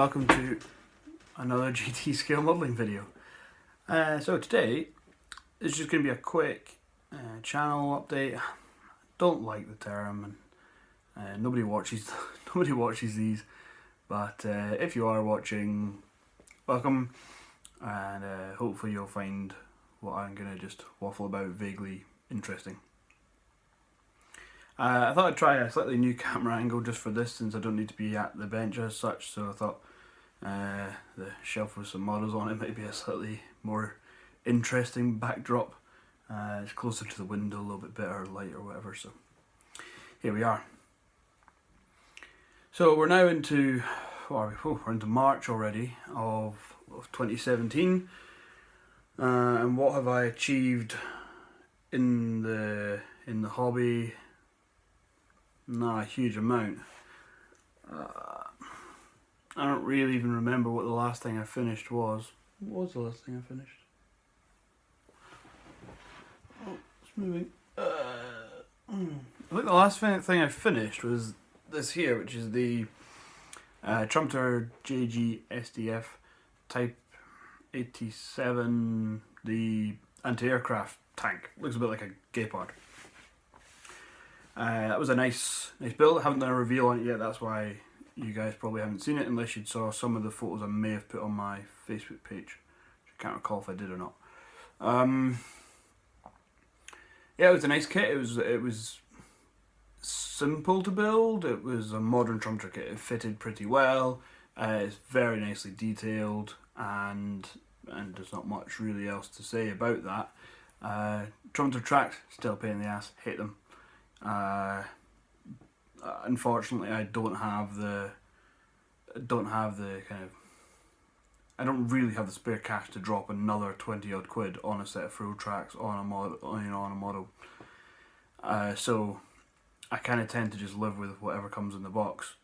welcome to another GT scale modelling video. So today, it's just going to be a quick channel update. I don't like the term, and nobody watches nobody watches these, but if you are watching, welcome, and hopefully you'll find what I'm going to just waffle about vaguely interesting. I thought I'd try a slightly new camera angle just for this, since I don't need to be at the bench as such, so I thought the shelf with some models on it might be a slightly more interesting backdrop. It's closer to the window, a little bit better light or whatever, so here we are. So we're now into, we're into March already of 2017, and what have I achieved in the hobby? Not a huge amount. I don't really even remember what the last thing I finished was. What was the last thing I finished? Oh, it's moving. I think the last thing I finished was this here, which is the Trumpeter JG SDF Type 87, the anti-aircraft tank. Looks a bit like a Leopard. That was a nice build. I haven't done a reveal on it yet, that's why you guys probably haven't seen it, unless you saw some of the photos I may have put on my Facebook page. I can't recall if I did or not. Yeah, it was a nice kit. It was simple to build. It was a modern trumpeter kit. It fitted pretty well. It's very nicely detailed, and there's not much really else to say about that. Trumpeter tracks, still a pain in the ass. Hate them. Unfortunately, I don't really have the spare cash to drop another 20 odd quid on a set of full tracks on a model. So I kind of tend to just live with whatever comes in the box.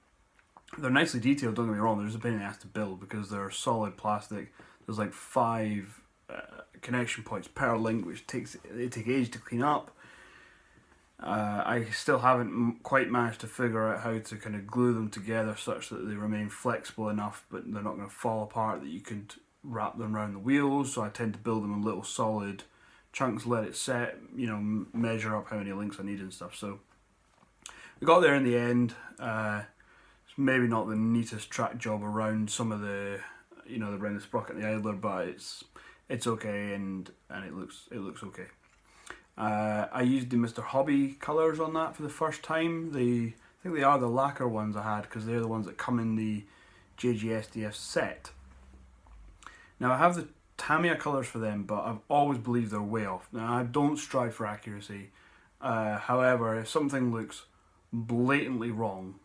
They're nicely detailed, don't get me wrong. They're just a pain in the ass to build because they're solid plastic. There's like 5 connection points per link, which take ages to clean up. I still haven't quite managed to figure out how to kind of glue them together such that they remain flexible enough, but they're not going to fall apart, that you could wrap them around the wheels. So I tend to build them in little solid chunks, let it set, measure up how many links I need and stuff. So we got there in the end. It's maybe not the neatest track job around some of the, around the sprocket and the idler, but it's okay, and it looks okay. I used the Mr. Hobby colours on that for the first time. I think they are the lacquer ones I had, because they're the ones that come in the JGSDF set. Now I have the Tamiya colours for them, but I've always believed they're way off. Now I don't strive for accuracy. However, if something looks blatantly wrong,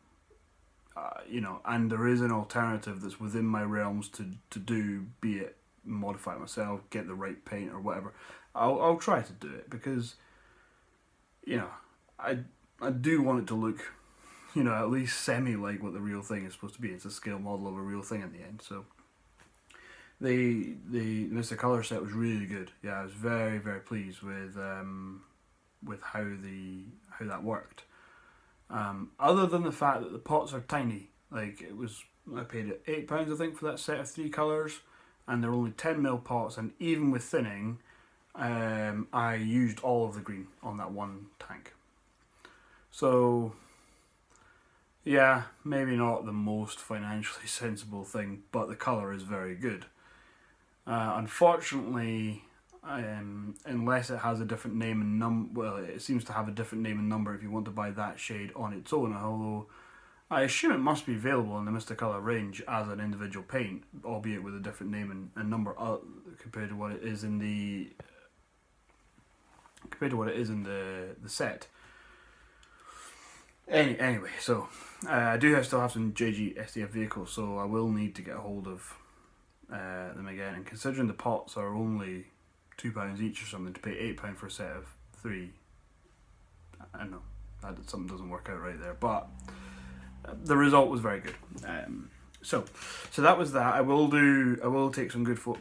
and there is an alternative that's within my realms to do, be it modify it myself, get the right paint or whatever, I'll try to do it, because I do want it to look at least semi like what the real thing is supposed to be. It's a scale model of a real thing in the end. So the Mr. Colour set was really good. Yeah, I was very, very pleased with how that worked. Other than the fact that the pots are tiny, I paid £8 I think for that set of 3 colours, and they're only 10mm pots, and even with thinning, I used all of the green on that one tank. So yeah, maybe not the most financially sensible thing, but the colour is very good. Unfortunately, unless it has a different name and number, it seems to have a different name and number if you want to buy that shade on its own, although I assume it must be available in the Mr. Colour range as an individual paint, albeit with a different name and number compared to what it is in the set. Anyway, so I do still have some JG SDF vehicles, so I will need to get a hold of them again. And considering the pots are only £2 each or something, to pay £8 for a set of 3, I know that something doesn't work out right there, but the result was very good. So that was that. I will take some good for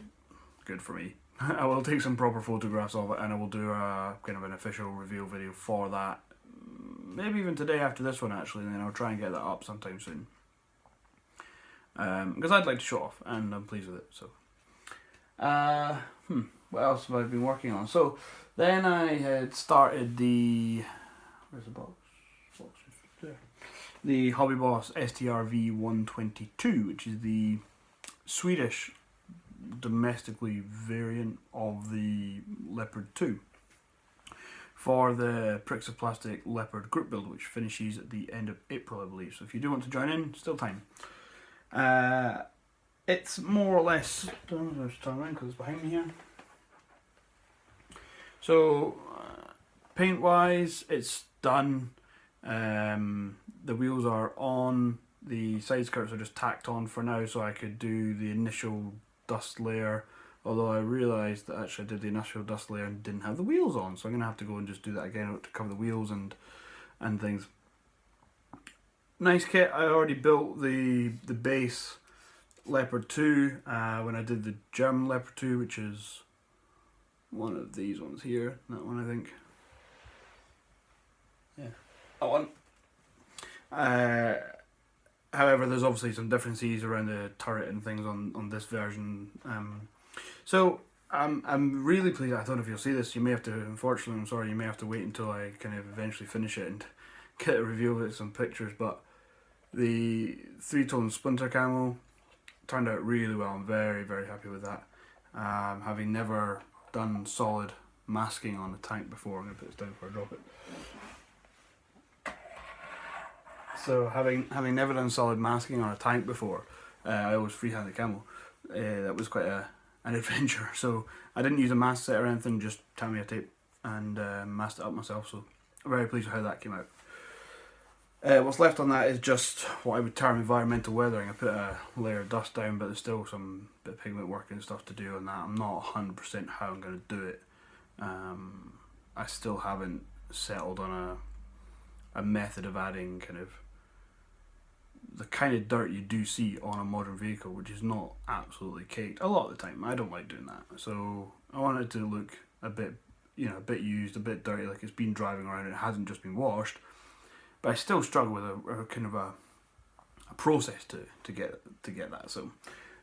me. I will take some proper photographs of it, and I will do a kind of an official reveal video for that. Maybe even today after this one actually, and then I'll try and get that up sometime soon. because I'd like to show off, and I'm pleased with it. So, what else have I been working on? So then I had started the, where's the box? Box is there. The Hobby Boss STRV 122, which is the Swedish domestically variant of the Leopard 2 for the Pricks of Plastic Leopard group build, which finishes at the end of April, I believe. So if you do want to join in, still time. It's more or less, let's turn around because it's behind me here. So paint wise, it's done. The wheels are on, the side skirts are just tacked on for now, so I could do the initial dust layer, although I realised that actually I did the initial dust layer and didn't have the wheels on, so I'm going to have to go and just do that again to cover the wheels and things. Nice kit. I already built the base Leopard 2 when I did the German Leopard 2, which is one of these ones here, that one I think. Yeah, that one. However, there's obviously some differences around the turret and things on this version. So I'm really pleased. I don't know if you'll see this. You may have to, unfortunately, I'm sorry, you may have to wait until I kind of eventually finish it and get a review of it, some pictures. But the 3-tone splinter camo turned out really well. I'm very, very happy with that. Having never done solid masking on a tank before, I'm going to put this down before I drop it. So having never done solid masking on a tank before, I always freehand the camo. That was quite an adventure. So I didn't use a mask set or anything, just Tamiya tape and masked it up myself. So I'm very pleased with how that came out. What's left on that is just what I would term environmental weathering. I put a layer of dust down, but there's still some bit of pigment work and stuff to do on that. I'm not 100% how I'm going to do it. I still haven't settled on a method of adding kind of the kind of dirt you do see on a modern vehicle, which is not absolutely caked a lot of the time. I don't like doing that, so I want it to look a bit, a bit used, a bit dirty, like it's been driving around and it hasn't just been washed. But I still struggle with a kind of a process to get that. So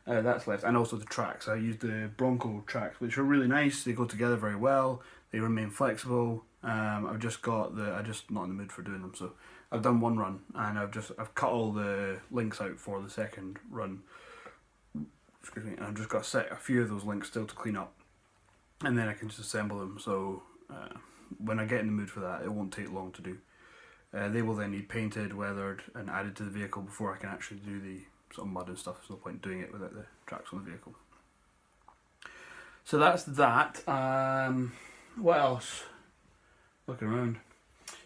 that's left, and also the tracks. I used the Bronco tracks, which are really nice. They go together very well. They remain flexible. I've just not in the mood for doing them, so I've done one run and I've cut all the links out for the second run. Excuse me, and I've just got to set a few of those links still to clean up, and then I can just assemble them. So when I get in the mood for that, it won't take long to do. They will then need painted, weathered, and added to the vehicle before I can actually do the sort of mud and stuff. There's no point doing it without the tracks on the vehicle. So that's that. What else? Looking around.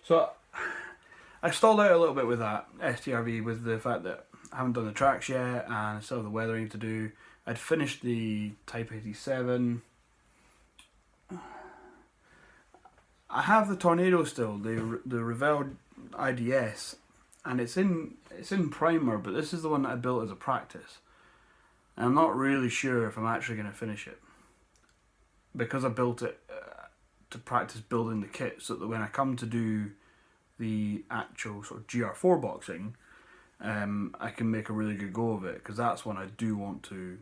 So I stalled out a little bit with that STRV with the fact that I haven't done the tracks yet and I still have the weathering to do. I'd finished the Type 87. I have the Tornado still, the Revell IDS, and it's in primer, but this is the one that I built as a practice. And I'm not really sure if I'm actually going to finish it, because I built it to practice building the kit, so that when I come to do the actual sort of GR4 boxing, I can make a really good go of it, because that's when I do want to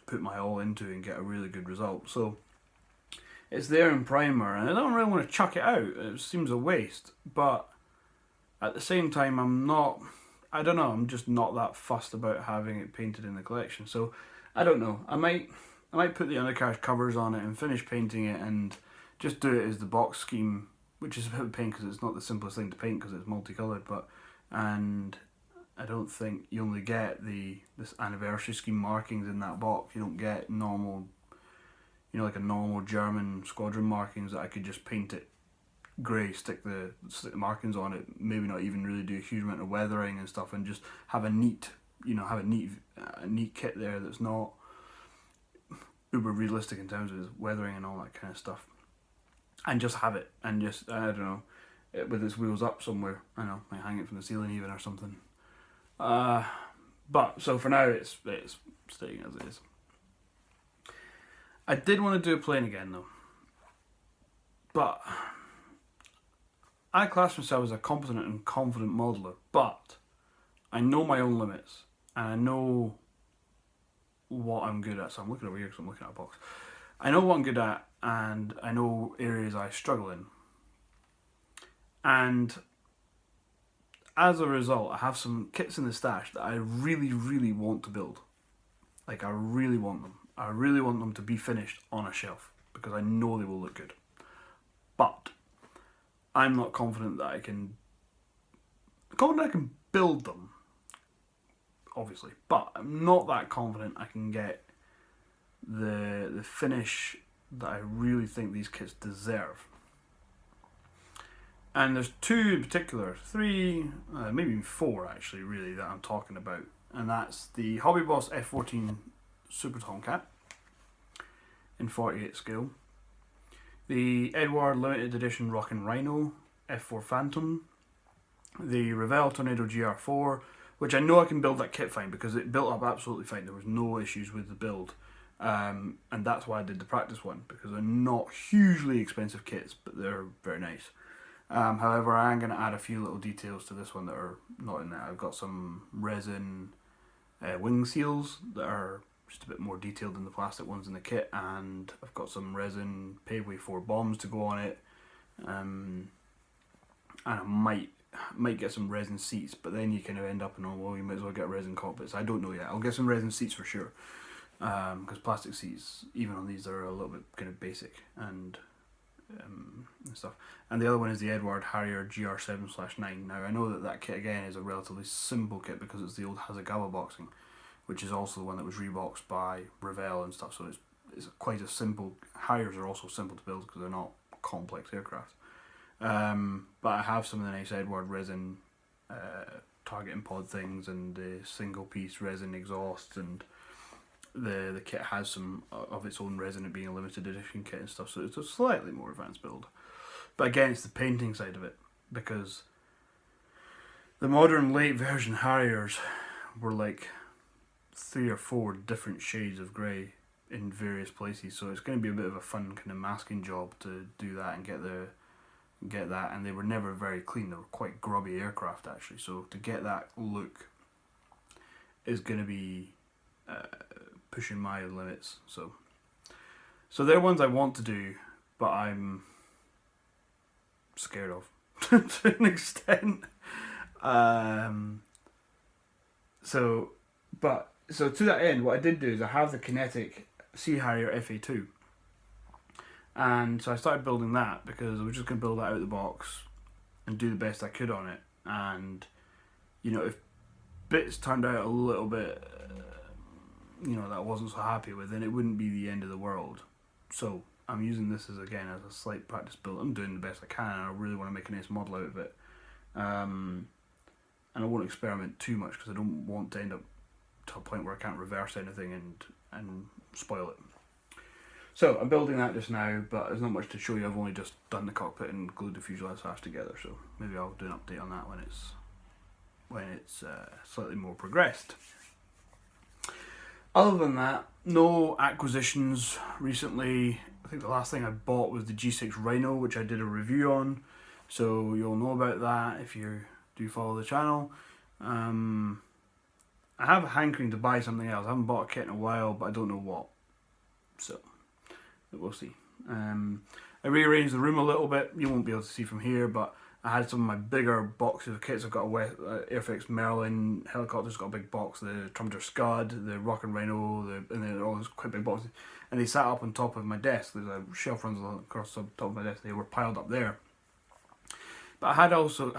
put my all into and get a really good result. So it's there in primer, and I don't really want to chuck it out. It seems a waste, but at the same time, I'm just not that fussed about having it painted in the collection. So I don't know. I might put the undercarriage covers on it and finish painting it and just do it as the box scheme, which is a bit of a pain because it's not the simplest thing to paint because it's multicolored. And I don't think you only get this anniversary scheme markings in that box. You don't get normal, like a normal German squadron markings that I could just paint it grey, stick the markings on it, maybe not even really do a huge amount of weathering and stuff, and just have a neat kit there that's not uber realistic in terms of weathering and all that kind of stuff, and just have it, and just, I don't know, with its wheels up somewhere. I don't know, might hang it from the ceiling even or something. But so for now it's staying as it is. I did want to do a plane again though, but I class myself as a competent and confident modeler, but I know my own limits, and I know what I'm good at. So I'm looking over here because I'm looking at a box. I know what I'm good at, and I know areas I struggle in. And as a result, I have some kits in the stash that I really, really want to build. Like, I really want them. I really want them to be finished on a shelf because I know they will look good. But I'm not confident that I can build them, obviously, but I'm not that confident I can get the finish that I really think these kits deserve. And there's two in particular, three, maybe even four actually, really, that I'm talking about. And that's the Hobby Boss F14 Super Tomcat in 48 scale, the Edward Limited Edition Rockin' Rhino F4 Phantom, the Revell Tornado GR4, which I know I can build that kit fine because it built up absolutely fine. There was no issues with the build. And that's why I did the practice one, because they're not hugely expensive kits, but they're very nice. However, I am going to add a few little details to this one that are not in there. I've got some resin wing seals that are just a bit more detailed than the plastic ones in the kit, and I've got some resin Paveway 4 bombs to go on it, and I might get some resin seats, but then you kind of end up in, oh well, you might as well get resin cockpits. I don't know yet. I'll get some resin seats for sure, because plastic seats, even on these, are a little bit kind of basic and stuff. And the other one is the Edward Harrier GR7/9. Now I know that kit again is a relatively simple kit because it's the old Hasegawa boxing, which is also the one that was reboxed by Revell and stuff, so it's quite a simple. Harriers are also simple to build because they're not complex aircraft. But I have some of the nice Edward resin targeting pod things and the single piece resin exhausts, and the kit has some of its own resin, it being a limited edition kit and stuff, so it's a slightly more advanced build. But again, it's the painting side of it, because the modern late version Harriers were like 3 or 4 different shades of grey in various places, so it's going to be a bit of a fun kind of masking job to do that and get that, and they were never very clean. They were quite grubby aircraft actually, so to get that look is going to be pushing my limits. So they're ones I want to do, but I'm scared of to an extent. So to that end, what I did do is I have the Kinetic Sea Harrier FA2, and so I started building that because I was just going to build that out of the box and do the best I could on it. And you know, if bits turned out a little bit that I wasn't so happy with, then it wouldn't be the end of the world. So I'm using this as a slight practice build. I'm doing the best I can, and I really want to make a nice model out of it. And I won't experiment too much because I don't want to end up to a point where I can't reverse anything and spoil it. So I'm building that just now, but there's not much to show you. I've only just done the cockpit and glued the fuselage half together, so maybe I'll do an update on that when it's slightly more progressed. Other than that, no acquisitions recently. I think the last thing I bought was the G6 Rhino, which I did a review on, so you'll know about that if you do follow the channel. I have a hankering to buy something else. I haven't bought a kit in a while, but I don't know what, so we'll see. I rearranged the room a little bit. You won't be able to see from here, but I had some of my bigger boxes of kits. I've got a Airfix Merlin helicopter's got a big box, the Trumpeter Scud, the Rockin' Rhino, and then all those quite big boxes. And they sat up on top of my desk. There's a shelf runs across the top of my desk. They were piled up there. But I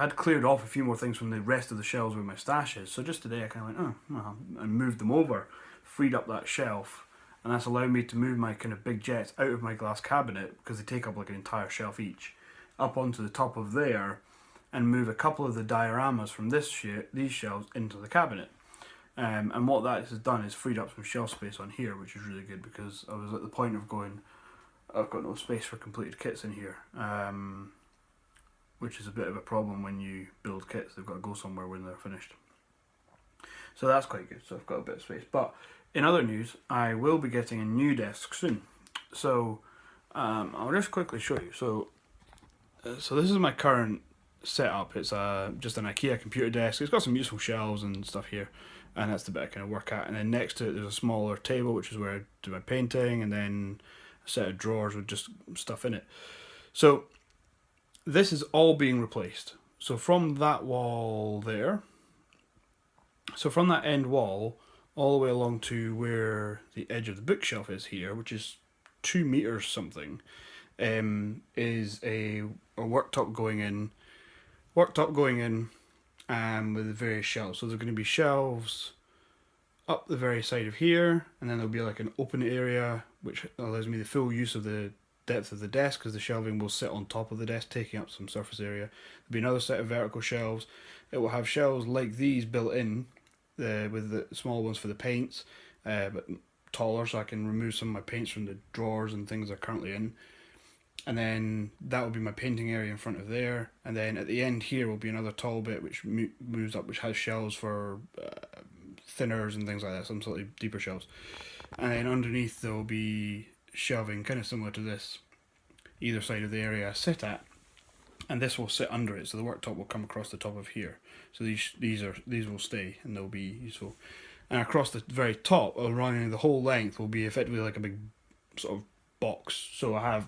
had cleared off a few more things from the rest of the shelves where my stash is. So just today I kind of went, and moved them over, freed up that shelf, and that's allowed me to move my kind of big jets out of my glass cabinet, because they take up like an entire shelf each, up onto the top of there, and move a couple of the dioramas from these shelves into the cabinet. And what that has done is freed up some shelf space on here, which is really good, because I was at the point of going, I've got no space for completed kits in here, which is a bit of a problem when you build kits. They've got to go somewhere when they're finished. So that's quite good, so I've got a bit of space. But in other news, I will be getting a new desk soon. So I'll just quickly show you. So this is my current setup. It's just an IKEA computer desk. It's got some useful shelves and stuff here. and that's the bit I kind of work at. And then next to it there's a smaller table, which is where I do my painting, and then a set of drawers with just stuff in it. So this is all being replaced. So from that wall there, so from that end wall all the way along to where the edge of the bookshelf is here, which is 2 meters something, is a worktop going in, with various shelves. So there's going to be shelves up the very side of here, and then there'll be like an open area which allows me the full use of the depth of the desk, because the shelving will sit on top of the desk, taking up some surface area. There'll be another set of vertical shelves. It will have shelves like these built in, with the small ones for the paints, but taller, so I can remove some of my paints from the drawers and things they're currently in. And then that will be my painting area in front of there. And then at the end here will be another tall bit which moves up, which has shelves for thinners and things like that, some slightly deeper shelves. And then underneath there will be shelving, kind of similar to this, either side of the area I sit at. And this will sit under it, so the worktop will come across the top of here. So these will stay, and they'll be useful. And across the very top, running the whole length, will be effectively like a big sort of box. So I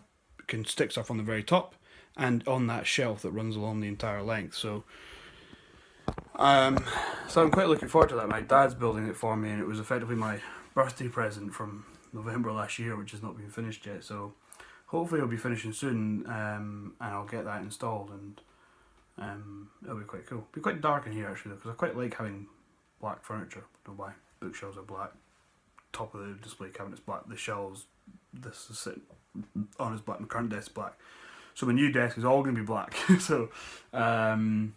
can stick stuff on the very top and on that shelf that runs along the entire length. So I'm quite looking forward to that. My dad's building it for me, and it was effectively my birthday present from November last year, which has not been finished yet. So hopefully it'll be finishing soon, and I'll get that installed, and it'll be quite cool. It'll be quite dark in here actually, because I quite like having black furniture. I don't know why. Bookshelves are black, top of the display cabinet's black, the shelves this is sitting on is black, my current desk is black. So my new desk is all going to be black. So, and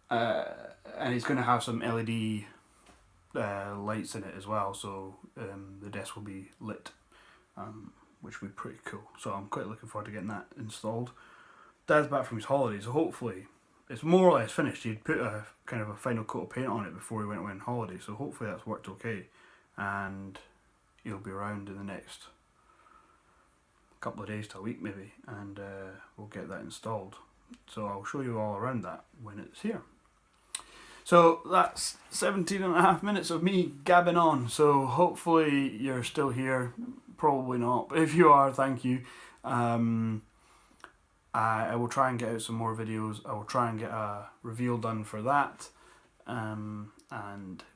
it's going to have some LED lights in it as well, so the desk will be lit, which will be pretty cool. So I'm quite looking forward to getting that installed. Dad's back from his holiday, so hopefully it's more or less finished. He'd put a kind of a final coat of paint on it before he went away on holiday, so hopefully that's worked okay, and he'll be around in the next couple of days to a week maybe, and we'll get that installed. So I'll show you all around that when it's here. So that's 17.5 minutes of me gabbing on, so hopefully you're still here. Probably not, but if you are, thank you. I will try and get out some more videos. I will try and get a reveal done for that, and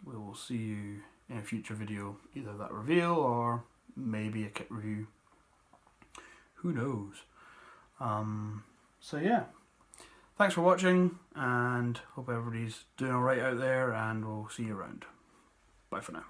we will see you in a future video, either that reveal or maybe a kit review, who knows. So yeah, thanks for watching, and hope everybody's doing alright out there, and we'll see you around. Bye for now.